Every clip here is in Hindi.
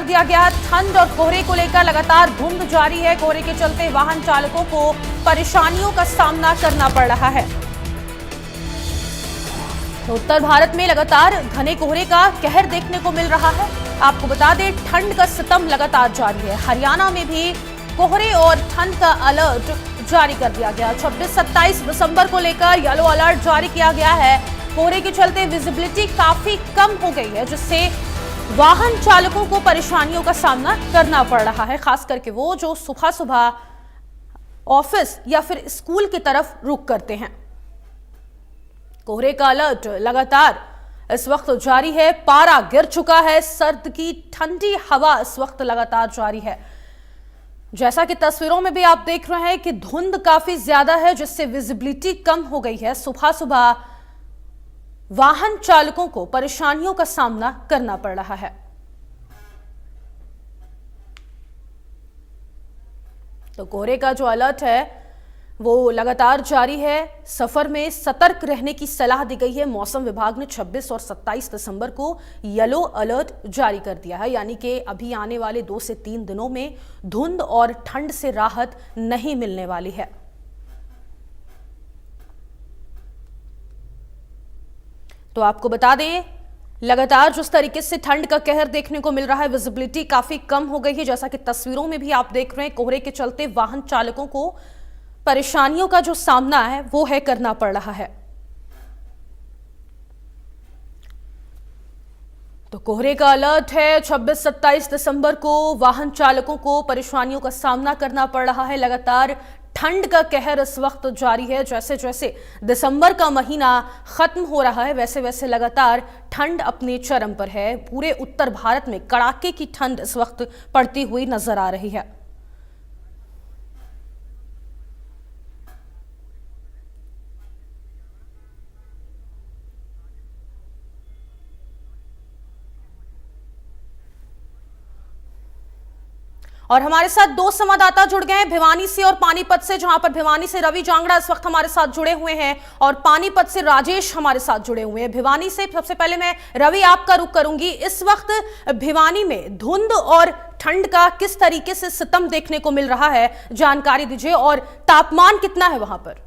दिया गया। ठंड और कोहरे को लेकर लगातार धुंध जारी है। कोहरे के चलते वाहन चालकों को परेशानियों का सामना करना पड़ रहा है। तो उत्तर भारत में लगातार घने कोहरे का कहर देखने को मिल रहा है। आपको बता दें, ठंड का सितम लगातार जारी है। हरियाणा में भी कोहरे और ठंड का अलर्ट जारी कर दिया गया। 26-27 दिसंबर को लेकर येलो अलर्ट जारी किया गया है। कोहरे के चलते विजिबिलिटी काफी कम हो गई है, जिससे वाहन चालकों को परेशानियों का सामना करना पड़ रहा है, खास करके वो जो सुबह सुबह ऑफिस या फिर स्कूल की तरफ रुख करते हैं। कोहरे का अलर्ट लगातार इस वक्त जारी है। पारा गिर चुका है। सर्द की ठंडी हवा इस वक्त लगातार जारी है। जैसा कि तस्वीरों में भी आप देख रहे हैं कि धुंध काफी ज्यादा है, जिससे विजिबिलिटी कम हो गई है। सुबह सुबह वाहन चालकों को परेशानियों का सामना करना पड़ रहा है। तो कोहरे का जो अलर्ट है वो लगातार जारी है। सफर में सतर्क रहने की सलाह दी गई है। मौसम विभाग ने 26 और 27 दिसंबर को येलो अलर्ट जारी कर दिया है, यानी कि अभी आने वाले 2 से 3 दिनों में धुंध और ठंड से राहत नहीं मिलने वाली है। तो आपको बता दें, लगातार जिस तरीके से ठंड का कहर देखने को मिल रहा है, विजिबिलिटी काफी कम हो गई है। जैसा कि तस्वीरों में भी आप देख रहे हैं, कोहरे के चलते वाहन चालकों को परेशानियों का जो सामना है वो है करना पड़ रहा है। तो कोहरे का अलर्ट है। 26-27 दिसंबर को वाहन चालकों को परेशानियों का सामना करना पड़ रहा है। लगातार ठंड का कहर इस वक्त जारी है। जैसे जैसे दिसंबर का महीना खत्म हो रहा है, वैसे वैसे लगातार ठंड अपने चरम पर है। पूरे उत्तर भारत में कड़ाके की ठंड इस वक्त पड़ती हुई नजर आ रही है। और हमारे साथ 2 संवाददाता जुड़ गए हैं, भिवानी से और पानीपत से। जहां पर भिवानी से रवि जांगड़ा इस वक्त हमारे साथ जुड़े हुए हैं और पानीपत से राजेश हमारे साथ जुड़े हुए हैं। भिवानी से सबसे पहले मैं रवि आपका रुख करूंगी। इस वक्त भिवानी में धुंध और ठंड का किस तरीके से सितम देखने को मिल रहा है, जानकारी दीजिए, और तापमान कितना है वहां पर?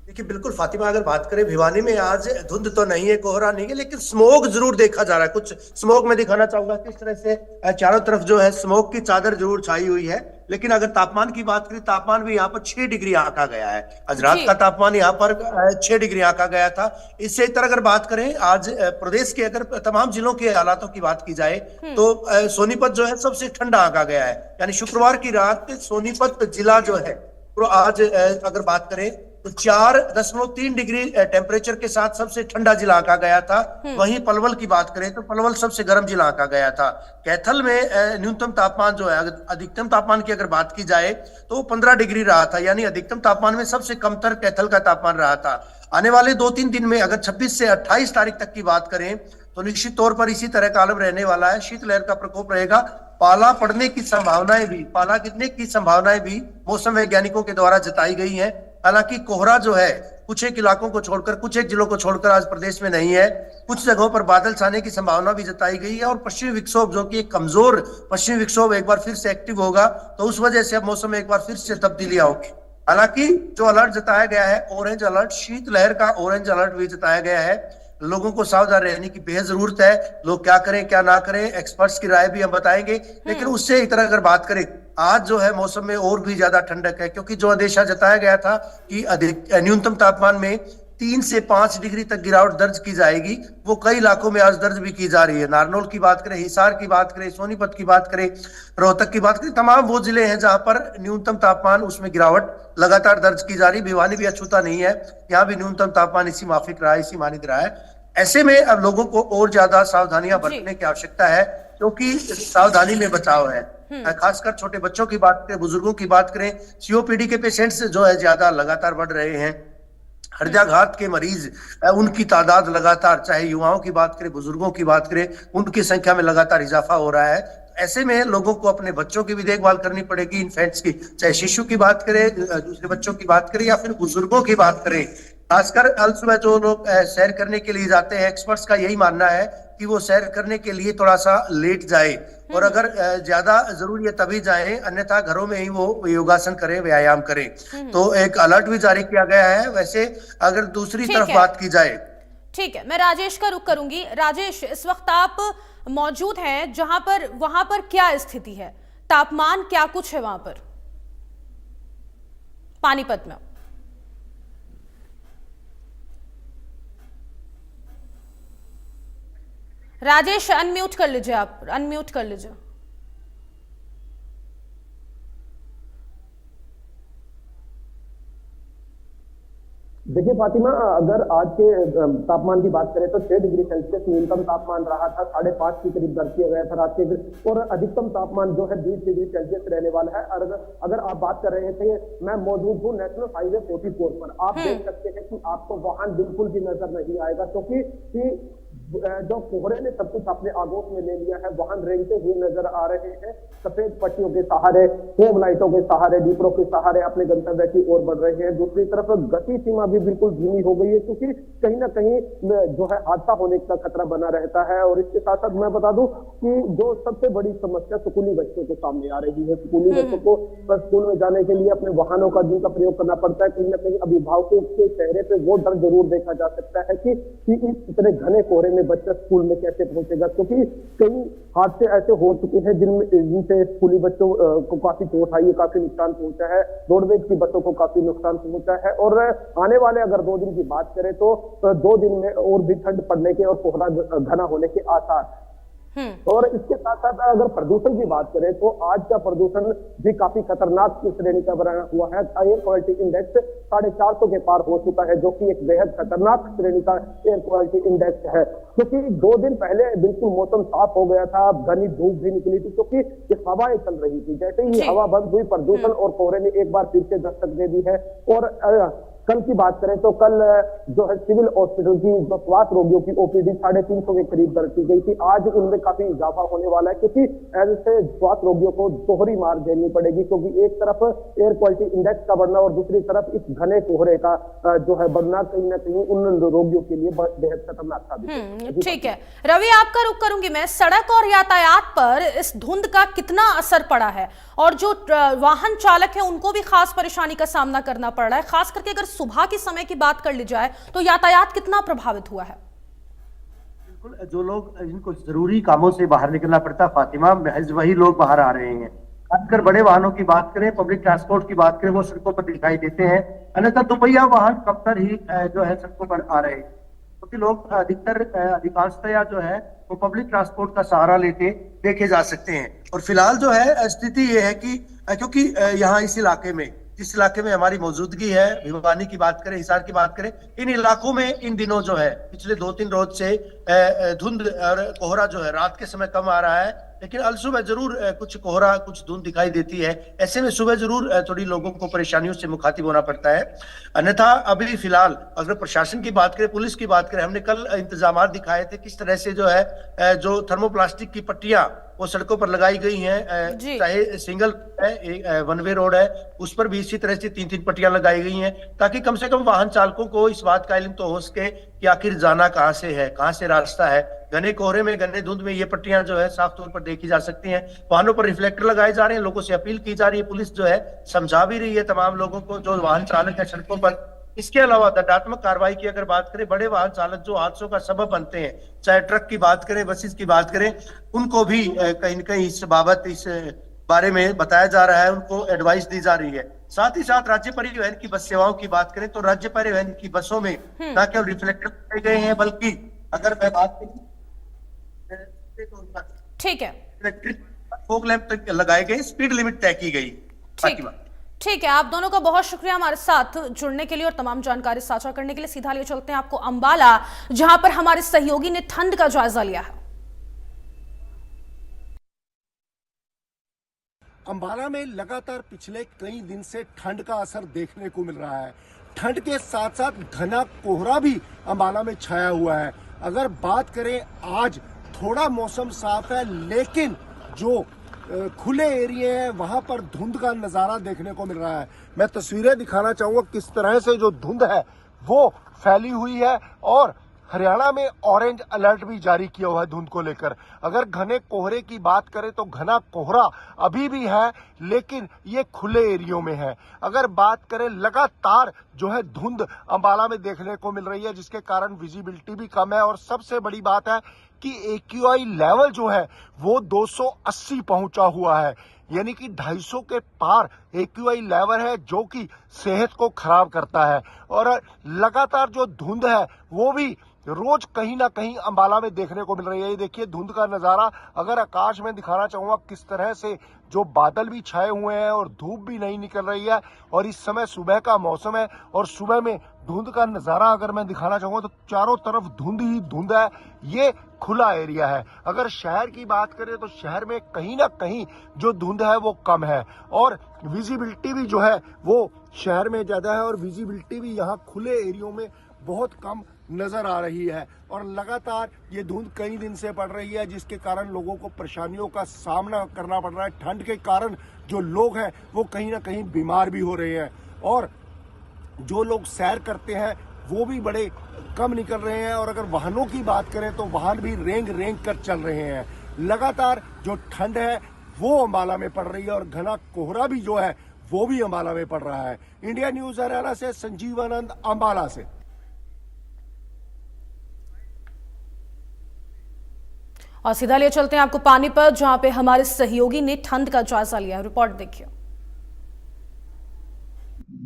देखिए, बिल्कुल फातिमा, अगर बात करें भिवानी में आज धुंध तो नहीं है, कोहरा नहीं है, लेकिन स्मोक जरूर देखा जा रहा है। कुछ स्मोक में दिखाना चाहूंगा किस तरह से चारों तरफ जो है स्मोक की चादर जरूर छाई हुई है। लेकिन अगर तापमान की बात करें, तापमान भी यहाँ पर 6 डिग्री आंका गया है। आज रात का तापमान यहाँ पर 6 डिग्री आंका गया था। इससे तरह अगर बात करें आज प्रदेश के अगर तमाम जिलों के हालातों की बात की जाए तो सोनीपत जो है सबसे ठंडा आंका गया है। यानी शुक्रवार की रात सोनीपत जिला जो है तो आज अगर बात करें तो 4.3 डिग्री टेम्परेचर के साथ सबसे ठंडा जिला आंका गया था। वहीं पलवल की बात करें तो पलवल सबसे गर्म जिला आंका गया था। कैथल में न्यूनतम तापमान जो है, अधिकतम तापमान की अगर बात की जाए तो 15 डिग्री रहा था। यानी अधिकतम तापमान में सबसे कमतर कैथल का तापमान रहा था। आने वाले 2-3 दिन में अगर 26 से 28 तारीख तक की बात करें तो निश्चित तौर पर इसी तरह का आलम रहने वाला है। शीतलहर का प्रकोप रहेगा। पाला पड़ने की संभावनाएं भी, पाला गिरने की संभावनाएं भी मौसम वैज्ञानिकों के द्वारा जताई गई हैं। हालांकि कोहरा जो है कुछ एक इलाकों को छोड़कर, कुछ एक जिलों को छोड़कर आज प्रदेश में नहीं है। कुछ जगहों पर बादल छाने की संभावना भी जताई गई है। और पश्चिमी विक्षोभ, जो कि एक कमजोर पश्चिमी विक्षोभ, एक बार फिर से एक्टिव होगा, तो उस वजह से अब मौसम में एक बार फिर से तब्दीलियां होगी। हालांकि जो अलर्ट जताया गया है, ऑरेंज अलर्ट, शीतलहर का ऑरेंज अलर्ट भी जताया गया है। लोगों को सावधान रहने की बेहद जरूरत है। लोग क्या करें क्या ना करें, एक्सपर्ट्स की राय भी हम बताएंगे। लेकिन उससे इतना अगर बात करें, आज जो है मौसम में और भी ज्यादा ठंडक है, क्योंकि जो अंदेशा जताया गया था कि न्यूनतम तापमान में 3 से 5 डिग्री तक गिरावट दर्ज की जाएगी, वो कई इलाकों में आज दर्ज भी की जा रही है। नारनौल की बात करें, हिसार की बात करें, सोनीपत की बात करें, रोहतक की बात करें, तमाम वो जिले हैं जहां पर न्यूनतम तापमान उसमें गिरावट लगातार दर्ज की जा रही। भिवानी भी अछूता नहीं है, यहाँ भी न्यूनतम तापमान इसी माफिक रहा है, इसी मानित रहा है। ऐसे में अब लोगों को और ज्यादा सावधानियां बरतने की आवश्यकता है, क्योंकि सावधानी में बचाव है। खासकर छोटे बच्चों की बात करें, बुजुर्गों की बात करें, सीओपीडी के पेशेंट्स जो है ज्यादा लगातार बढ़ रहे हैं। हृदयाघात के मरीज, उनकी तादाद लगातार, चाहे युवाओं की बात करें, बुजुर्गों की बात करें, उनकी संख्या में लगातार इजाफा हो रहा है। ऐसे में लोगों को अपने बच्चों की भी देखभाल करनी पड़ेगी, इन्फेंट्स की, चाहे शिशु की बात करें, दूसरे बच्चों की बात करें या फिर बुजुर्गों की बात करें। खासकर कल सुबह जो लोग सैर करने के लिए जाते हैं, एक्सपर्ट्स का यही मानना है कि वो सैर करने के लिए थोड़ा सा लेट जाए, और अगर ज्यादा जरूरी है तभी जाए, अन्यथा घरों में ही वो योगासन करें, व्यायाम करें। तो एक अलर्ट भी जारी किया गया है। वैसे अगर दूसरी ठीक तरफ है, बात की जाए, ठीक है, मैं राजेश का रुख करूंगी। राजेश, इस वक्त आप मौजूद हैं जहां पर, वहां पर क्या स्थिति है, तापमान क्या कुछ है वहां पर पानीपत में? राजेश अनम्यूट कर लीजिए, आप अनम्यूट कर लीजिए। देखिए फातिमा, अगर आज के तापमान की बात करें तो 6 डिग्री सेल्सियस न्यूनतम तापमान रहा था, 5.5 के करीब दर्ज किया गया था रात के, और अधिकतम तापमान जो है 20 डिग्री सेल्सियस रहने वाला है। और अगर आप बात कर रहे थे, मैं मौजूद हूँ नेशनल हाईवे 44 पर। आप देख सकते हैं कि आपको वाहन बिल्कुल भी नजर नहीं आएगा, क्योंकि जो कोहरे ने सब कुछ अपने आगोश में ले लिया है। वाहन रेंगते हुए नजर आ रहे हैं, सफेद पट्टियों के सहारे, होम लाइटों के सहारे, दीपरों के सहारे अपने गंतव्य की ओर बढ़ रहे हैं। दूसरी तरफ गति सीमा भी बिल्कुल धीमी हो गई है, क्योंकि कहीं ना कहीं जो है हादसा होने का खतरा बना रहता है। और इसके साथ साथ मैं बता दूं कि जो सबसे बड़ी समस्या स्कूली बच्चों के सामने आ रही है, स्कूली बच्चों को स्कूल में जाने के लिए अपने वाहनों का जिनका प्रयोग करना पड़ता है, कहीं ना कहीं अभिभावकों के चेहरे पे वो डर जरूर देखा जा सकता है कि इस इतने घने कोहरे में बच्चा स्कूल में कैसे पहुंचेगा। क्योंकि कई हादसे ऐसे हो चुके हैं जिनसे स्कूली बच्चों को काफी चोट आई है, काफी नुकसान पहुंचा है, रोडवेज की बसों को काफी नुकसान पहुंचा है। और आने वाले अगर 2 दिन की बात करें तो 2 दिन में और भी ठंड पड़ने के और कोहरा घना होने के आसार। और इसके साथ साथ अगर प्रदूषण की बात करें तो आज का प्रदूषण भी काफी खतरनाक श्रेणी का बना हुआ है। एयर क्वालिटी इंडेक्स 450 के पार हो चुका है, जो कि एक बेहद खतरनाक श्रेणी का एयर क्वालिटी इंडेक्स है। क्योंकि 2 दिन पहले बिल्कुल मौसम साफ हो गया था, घनी धूप भी निकली थी, क्योंकि हवाएं चल रही थी। जैसे ही हवा बंद हुई, प्रदूषण और कोहरे ने एक बार फिर से दस्तक दे दी है। और कल की बात करें तो कल जो है सिविल हॉस्पिटल की जो स्वास्थ्य रोगियों की ओपीडी 350 के करीब दर्ज की गई थी। आज उनमें काफी इजाफा होने वाला है, क्योंकि ऐसे स्वास्थ्य रोगियों को दोहरी मार झेलनी पड़ेगी, क्योंकि एक तरफ एयर क्वालिटी इंडेक्स का बढ़ना और दूसरी तरफ इस घने कोहरे का जो है बढ़ना कहीं ना कहीं उन रोगियों के लिए बेहद खतरनाक साबित। ठीक है रवि, आपका रुख करूंगी मैं। सड़क और यातायात पर इस धुंध का कितना असर पड़ा है, और जो वाहन चालक है उनको भी खास परेशानी का सामना करना पड़ रहा है, खास करके अगर सुबह के समय की बात कर ली जाए तो यातायात कितना प्रभावित हुआ है? बिल्कुल, जो लोग जिनको जरूरी कामों से बाहर निकलना पड़ता फातिमा, महज वही लोग बाहर आ रहे हैं। खासकर बड़े वाहनों की बात करें, पब्लिक ट्रांसपोर्ट की बात करें, वो सड़कों पर दिखाई देते हैं, अन्यथा दोपहिया वाहन कमतर ही जो है सड़कों पर आ रहे हैं, क्योंकि लोग अधिकांशतया जो है वो पब्लिक ट्रांसपोर्ट का सहारा लेते देखे जा सकते हैं। और फिलहाल जो है स्थिति ये है कि क्योंकि यहाँ इस इलाके में, जिस इलाके में हमारी मौजूदगी है, भिवानी की बात करें, हिसार की बात करें, इन इलाकों में इन दिनों जो है पिछले 2-3 रोज से धुंध और कोहरा जो है रात के समय कम आ रहा है, लेकिन अल सुबह जरूर कुछ कोहरा, कुछ धुंध दिखाई देती है। ऐसे में सुबह जरूर थोड़ी लोगों को परेशानियों से मुखातिब होना पड़ता है। अन्यथा अभी फिलहाल अगर प्रशासन की बात करें, पुलिस की बात करें, हमने कल इंतजाम दिखाए थे किस तरह से जो है जो थर्मोप्लास्टिक की पट्टियां वो सड़कों पर लगाई गई हैं, चाहे सिंगल है, 1 वे रोड है, उस पर भी इसी तरह से 3-3 पट्टियां लगाई गई हैं, ताकि कम से कम वाहन चालकों को इस बात का इल्म तो हो सके कि आखिर जाना कहां से है, कहां से रास्ता है। घने कोहरे में, घने धुंध में ये पट्टियां जो है साफ तौर पर देखी जा सकती हैं। वाहनों पर रिफ्लेक्टर लगाए जा रहे हैं, लोगों से अपील की जा रही है, पुलिस जो है समझा भी रही है तमाम लोगों को जो वाहन चालक है सड़कों पर। इसके अलावा दंडात्मक कार्रवाई की अगर बात करें, बड़े वाहन चालक जो हादसों का सबब बनते हैं, चाहे ट्रक की बात करें, बसेस की बात करें, उनको भी कहीं न कहीं इस बाबत, इस बारे में बताया जा रहा है, उनको एडवाइस दी जा रही है। साथ ही साथ राज्य परिवहन की बस सेवाओं की बात करें तो राज्य परिवहन की बसों में न केवल रिफ्लेक्टर लगाए गए हैं, बल्कि अगर मैं बात करूं, ठीक है, इलेक्ट्रिक फोक लैंप तक लगाए गए, स्पीड लिमिट तय की गई। ठीक है, आप दोनों का बहुत शुक्रिया हमारे साथ जुड़ने के लिए और तमाम जानकारी साझा करने के लिए। सीधा लिए चलते हैं आपको अंबाला, जहां पर हमारे सहयोगी ने ठंड का जायजा लिया है। अंबाला में लगातार पिछले कई दिन से ठंड का असर देखने को मिल रहा है। ठंड के साथ साथ घना कोहरा भी अंबाला में छाया हुआ है। अगर बात करें, आज थोड़ा मौसम साफ है, लेकिन जो खुले एरिया है वहां पर धुंध का नजारा देखने को मिल रहा है। मैं तस्वीरें दिखाना चाहूंगा किस तरह से जो धुंध है वो फैली हुई है, और हरियाणा में ऑरेंज अलर्ट भी जारी किया हुआ है धुंध को लेकर। अगर घने कोहरे की बात करें तो घना कोहरा अभी भी है, लेकिन ये खुले एरियो में है। अगर बात करें लगातार जो है धुंध अंबाला में देखने को मिल रही है, जिसके कारण विजिबिलिटी भी कम है। और सबसे बड़ी बात है कि AQI लेवल जो है वो 280 पहुंचा हुआ है, यानी कि 250 के पार AQI लेवल है, जो कि सेहत को खराब करता है। और लगातार जो धुंध है वो भी रोज कहीं ना कहीं अंबाला में देखने को मिल रही है। ये देखिए धुंध का नजारा, अगर आकाश में दिखाना चाहूंगा किस तरह से जो बादल भी छाए हुए हैं और धूप भी नहीं निकल रही है। और इस समय सुबह का मौसम है और सुबह में धुंध का नजारा अगर मैं दिखाना चाहूंगा तो चारों तरफ धुंध ही धुंध है। ये खुला एरिया है। अगर शहर की बात करें तो शहर में कहीं ना कहीं जो धुंध है वो कम है और विजिबिलिटी भी जो है वो शहर में ज्यादा है और विजिबिलिटी भी यहाँ खुले एरियो में बहुत कम नजर आ रही है। और लगातार ये धुंध कई दिन से पड़ रही है, जिसके कारण लोगों को परेशानियों का सामना करना पड़ रहा है। ठंड के कारण जो लोग हैं वो कहीं ना कहीं बीमार भी हो रहे हैं और जो लोग सैर करते हैं वो भी बड़े कम निकल रहे हैं। और अगर वाहनों की बात करें तो वाहन भी रेंग रेंग कर चल रहे हैं। लगातार जो ठंड है वो अंबाला में पड़ रही है और घना कोहरा भी जो है वो भी अंबाला में पड़ रहा है। इंडिया न्यूज हरियाणा से संजीव आनंद, अंबाला से। और सीधा ले चलते हैं आपको पानीपत, जहां पे हमारे सहयोगी ने ठंड का जायजा लिया। रिपोर्ट देखिए।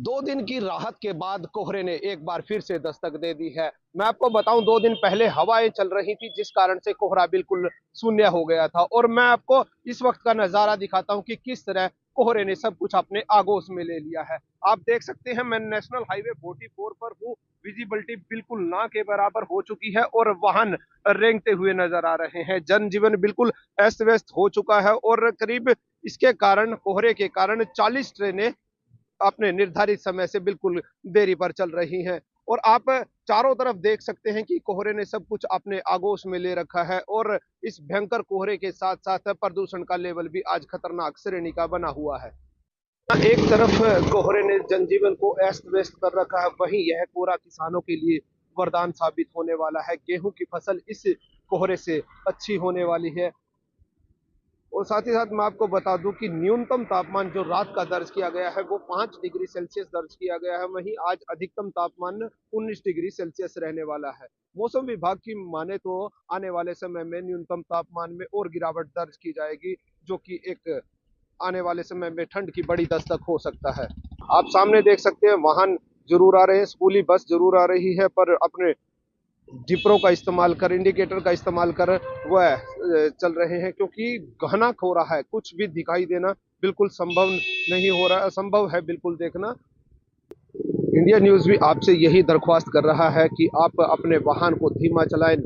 2 दिन की राहत के बाद कोहरे ने एक बार फिर से दस्तक दे दी है। मैं आपको बताऊं 2 दिन पहले हवाएं चल रही थी, जिस कारण से कोहरा बिल्कुल शून्य हो गया था। और मैं आपको इस वक्त का नजारा दिखाता हूं कि किस तरह कोहरे ने सब कुछ अपने आगोश में ले लिया है। आप देख सकते हैं मैं नेशनल हाईवे 44 पर हूं। विजिबिलिटी बिल्कुल ना के बराबर हो चुकी है और वाहन रेंगते हुए नजर आ रहे हैं। जनजीवन बिल्कुल अस्त व्यस्त हो चुका है और करीब इसके कारण, कोहरे के कारण 40 ट्रेनें अपने निर्धारित समय से बिल्कुल देरी पर चल रही हैं। और आप चारों तरफ देख सकते हैं कि कोहरे ने सब कुछ अपने आगोश में ले रखा है और इस भयंकर कोहरे के साथ साथ प्रदूषण का लेवल भी आज खतरनाक श्रेणी का बना हुआ है। एक तरफ कोहरे ने जनजीवन को अस्त व्यस्त कर रखा है, वहीं यह कोहरा किसानों के लिए वरदान साबित होने वाला है। गेहूं की फसल इस कोहरे से अच्छी होने वाली है। और साथ ही साथ मैं आपको बता दूं कि न्यूनतम तापमान जो रात का दर्ज किया गया है वो 5 डिग्री सेल्सियस दर्ज किया गया है, वहीं आज अधिकतम तापमान 19 डिग्री सेल्सियस रहने वाला है। मौसम विभाग की माने तो आने वाले समय में न्यूनतम तापमान में और गिरावट दर्ज की जाएगी, जो कि एक आने वाले समय में ठंड की बड़ी दस्तक हो सकता है। आप सामने देख सकते हैं वाहन जरूर आ रहे हैं, स्कूली बस जरूर आ रही है, पर अपने डिपरों का इस्तेमाल कर, इंडिकेटर का इस्तेमाल कर वह चल रहे हैं, क्योंकि घना कोहरा है। कुछ भी दिखाई देना बिल्कुल संभव नहीं हो रहा, असंभव है बिल्कुल देखना। इंडिया न्यूज भी आपसे यही दरख्वास्त कर रहा है कि आप अपने वाहन को धीमा चलाएं,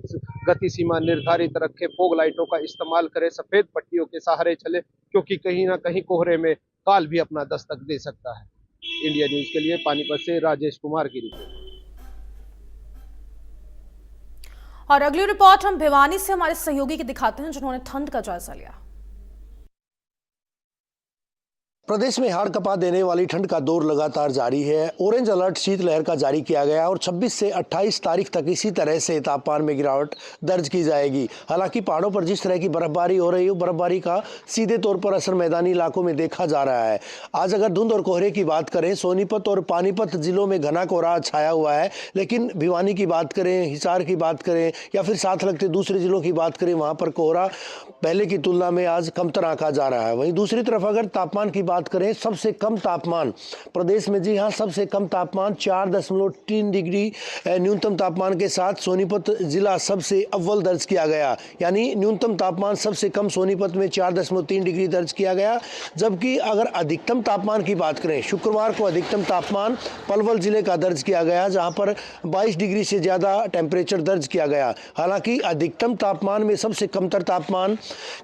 गति सीमा निर्धारित रखें, फॉग लाइटों का इस्तेमाल करें, सफेद पट्टियों के सहारे चले, क्योंकि कहीं ना कहीं कोहरे में काल भी अपना दस्तक दे सकता है। इंडिया न्यूज के लिए पानीपत से राजेश कुमार की रिपोर्ट। और अगली रिपोर्ट हम भिवानी से हमारे सहयोगी की दिखाते हैं, जिन्होंने ठंड का जायजा लिया। प्रदेश में हाड़ कपा देने वाली ठंड का दौर लगातार जारी है। ऑरेंज अलर्ट शीतलहर का जारी किया गया और 26 से 28 तारीख तक इसी तरह से तापमान में गिरावट दर्ज की जाएगी। हालांकि पहाड़ों पर जिस तरह की बर्फबारी हो रही है, बर्फबारी का सीधे तौर पर असर मैदानी इलाकों में देखा जा रहा है। आज अगर धुंध और कोहरे की बात करें, सोनीपत और पानीपत जिलों में घना कोहरा छाया हुआ है, लेकिन भिवानी की बात करें, हिसार की बात करें या फिर साथ लगते दूसरे जिलों की बात करें, वहां पर कोहरा पहले की तुलना में आज कमतर आंका जा रहा है। वहीं दूसरी तरफ अगर तापमान की बात करें, सबसे कम तापमान प्रदेश में, जी हां, सबसे कम तापमान 4.3 डिग्री न्यूनतम तापमान के साथ सोनीपत जिला सबसे अव्वल दर्ज किया गया। यानी न्यूनतम तापमान सबसे कम सोनीपत में 4.3 डिग्री दर्ज किया गया। जबकि अगर अधिकतम तापमान की बात करें, शुक्रवार को अधिकतम तापमान पलवल जिले का दर्ज किया गया, जहां पर 22 डिग्री से ज्यादा टेम्परेचर दर्ज किया गया। हालांकि अधिकतम तापमान में सबसे कमतर तापमान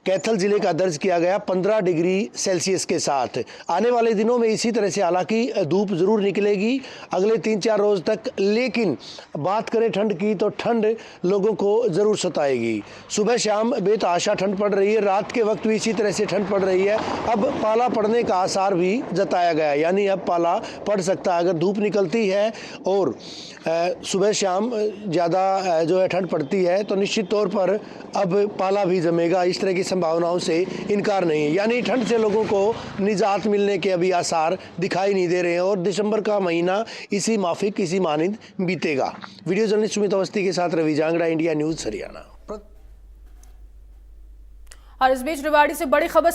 कैथल जिले का दर्ज किया गया 15 डिग्री सेल्सियस के साथ। आने वाले दिनों में इसी तरह से हालांकि धूप ज़रूर निकलेगी अगले 3-4 रोज़ तक, लेकिन बात करें ठंड की तो ठंड लोगों को ज़रूर सताएगी। सुबह शाम बेतहाशा ठंड पड़ रही है, रात के वक्त भी इसी तरह से ठंड पड़ रही है। अब पाला पड़ने का आसार भी जताया गया है, यानी अब पाला पड़ सकता है। अगर धूप निकलती है और सुबह शाम ज़्यादा जो है ठंड पड़ती है तो निश्चित तौर पर अब पाला भी जमेगा। इस तरह की संभावनाओं से इनकार नहीं है, यानी ठंड से लोगों को निजात मिलने के अभी आसार दिखाई नहीं दे रहे हैं और दिसंबर का महीना इसी माफिक इसी मानिंद बीतेगा। वीडियो जर्नलिस्ट सुमित अवस्थी के साथ रवि जांगड़ा, इंडिया न्यूज़ हरियाणा। और इस बीच रेवाड़ी से बड़ी खबर